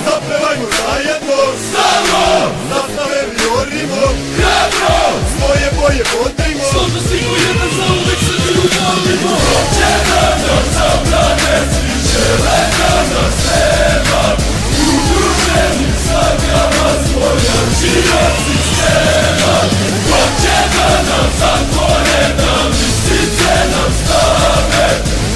Zapevajmo zajedno, stalno, zastave vijorimo, hrabro, svoje boje bodrimo, složno si ko jedan za uvek Srbiju volimo. Hoće da nam zabrane, svi žele da nas nema, udruženim snagama svojačija sistema. Hoće da nam zatvore, da lisice nam stave,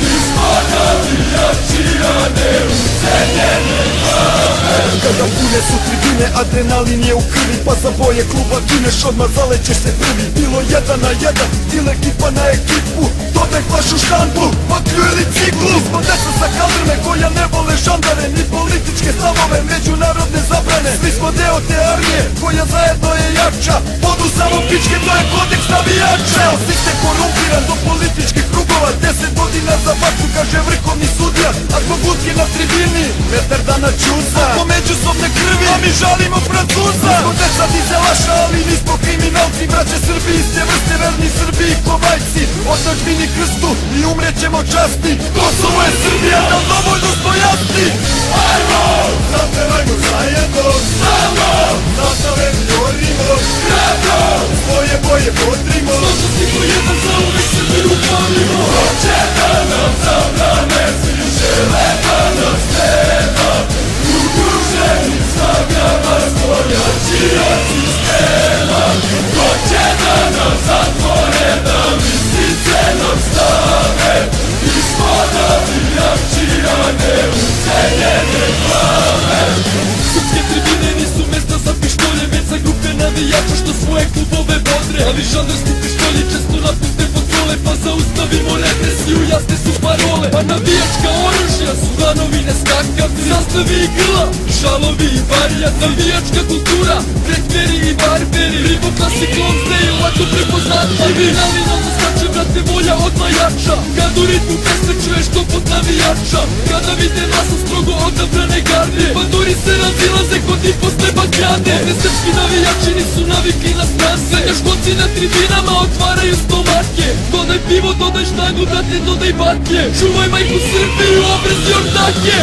mi smo navijači, a ne ucenjene glave. Kada pune su tribine, adrenalin je u krvi, pa za boje kluba gineš, odmah zalećeš se prvi. Bilo 1 na 1 ili ekipa na ekipu, dodaj flašu štampu, vaklju ili ciklu. Mi smo deca sa kaldrme koja ne vole žandare, ni političke stavove, međunarodne zabrane. Svi smo deo te armije koja zajedno je jača, vodu samo pičke, to je kodeks navijača. Evo sistem korumpiran do političkih krugova, 10 godina za vatru, kaže vrhovni sudija. Ako budke na tribini, metar dana čuza, ako međusobne krvi, a mi žalimo Francuza. Mi smo deca dizelaša, ali nismo kriminalci, braće Srbi, iste vrste, verni Srbi i kovajci. Otadžbini krstu i umrećemo časti, Kosovo je Srbija, da dovoljno smo jasni. Ajmo, zapevajmo zajedno, stalno, zastave vijorimo, hrabro, svoje boje bodrimo, složno si ko jedan za uvek Srbiju volimo. Hoće da nam zabrane, svi žele da nas nema, udruženim snagama svojačija sistema. Hoće da nam zatvore, da lisice nam stave, mi smo navijači, a ne ucenjene glave. Srpske tribine nisu mesta za pištolje, već za grupe navijača što svoje klubove bodre. Ali žandarski pištolji često napuste kontrole, pa zaustavimo represiju, jasne su parole. Pa navijačka oružja su danovi neskakavci, zastavi i grla, žalovi i varijat. Navijačka kultura, krekveri i barberi, ribo klasiklon zde je lako prepoznata. Kriminalni nam skače, brate, volja odmah jača, kad u ritmu pesme čuješ to pod navijača. Kada vide masu strogo odabrane garde, banduri se razilaze kod njih posle bagrade. Ovde srpski navijači nisu navikli na strance, srednjoškolci na tribinama otvaraju stomake. Dodaj pivo, dodaj štangu, brate, dodaj baklje, čuvaj majku Srbiju, obrezi ortake.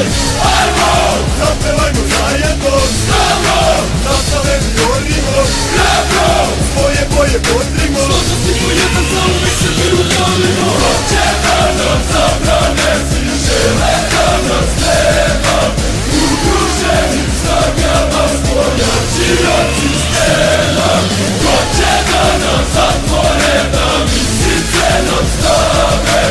Ajmo, zapevajmo zajedno, stalno, zastave vijorimo, hrabro, svoje boje bodrimo, složno si ko jedan za uvek Srbiju volimo. Hoće da nam zabrane, svi žele da nas nema, udruženim snagama svojačija sistema. Hoće da nam zatvore, da lisice nam stave,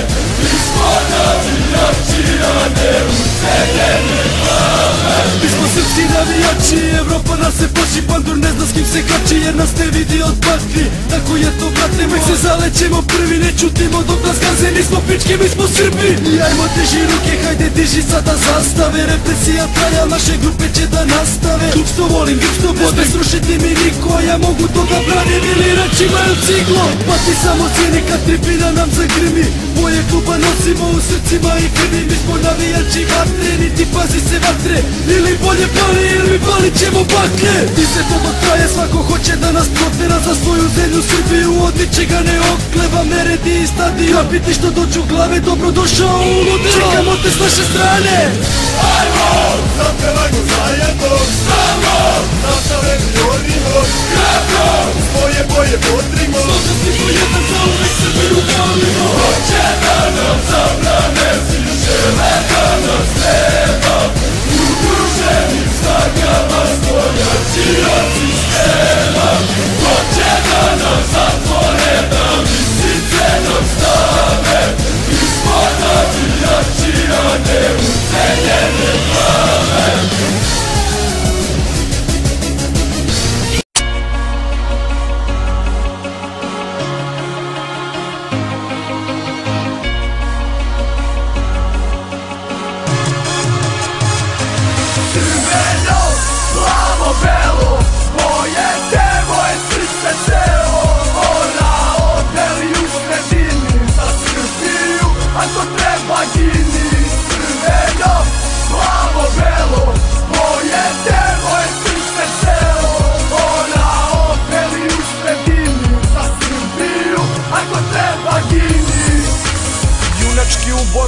mi smo navijači, a ne ucenjene glave. Mi smo srpski navijači, Evropa nas se plaši, pandur ne zna s kim se kači, jer nas ne vidi od bakri. Tako je to, brate, mek se zalećemo prvi, ne čutimo dok nas gaze, nismo pičke, mi smo Srbi. I ajmo diži ruke, hajde diži sada zastave, represija traja, naše grupe će da nastave. Klub što volim, grb što bode, ne srušiti mi niko, ja mogu to da branim ili reći imaju ciglo. Pa ti samo cijeni kad tribina nam zagrmi, boje kluba nosimo u srcima i krvi. Mi smo navijači vatreni, ti pazi se vatre, ili bolje pali ili palit ćemo baklje. Ti se to dok traje, svako hoće da nas protera, za svoju zemlju Srbiju od ničega ne okleva. Neredi i stadion, kapiti što dođu glave, dobrodošao u ludilo, čekamo te s naše strane. Ajmo, zapevajmo zajedno, stalno, zastave vijorimo, hrabro, svoje boje bodrimo, složno si ko jedan za uvek Srbiju volimo. Hoće da nam zabrane, svi žele da nas nema, udruženim snagama svojačija sistema. Hoće da nam zatvore, da lisice nam stave, mi smo navijači, a ne ucenjene glave.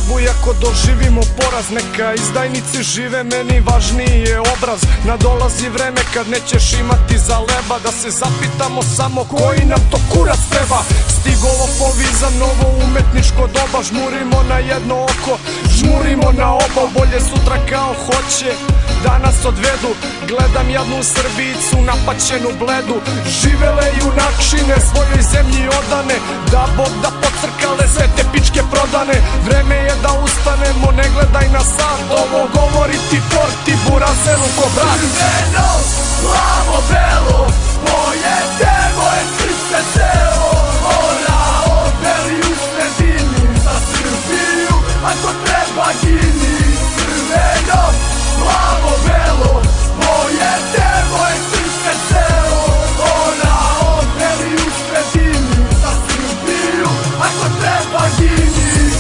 borbu i ako doživimo poraz, neka izdajnici žive, meni važniji je obraz. Nadolazi vreme kad nećeš imati za leba, da se zapitamo samo koji nam to kurac treba. Stigo lopovi za novo umetničko doba, žmurimo na jedno oko, žmurimo na oba, bolje sutra kao hoće da nas odvedu. Gledam jadnu Srbicu napaćenu bledu, živele junačine svojoj zemlji odane, da Bog da pocrkale sve te pičke prodane. Vreme je da ustanemo, ne gledaj na sat, ovo govori ti porti burazeru ko brat. Crveno, plavo, belo, moje devo je srce celo. Orao, beli u sredini, za Srbiju, ako treba gini. Crveno, plavo, belo, moje devo je srce celo. Orao, beli u sredini, za Srbiju, ako treba gini.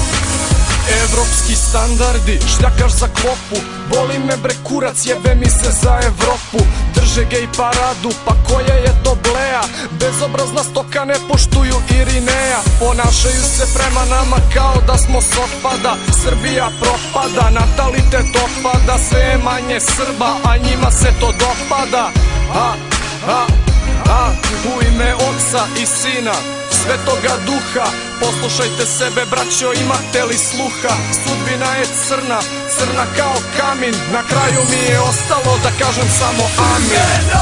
Evropski standardi, šljakaš za klopu, boli me bre kurac, jebe mi se za Evropu. Drže gej paradu, pa koja je to bleja, bezobrazna stoka ne poštuju Irineja. Ponašaju se prema nama kao da smo s otpada, Srbija propada, natalitet opada, sve je manje Srba, a njima se to dopada. U ime Oca i Sina, Svetoga Duha, poslušajte sebe braćo, imate li sluha? Sudbina je crna, crna kao kamin, na kraju mi je ostalo da kažem samo amin.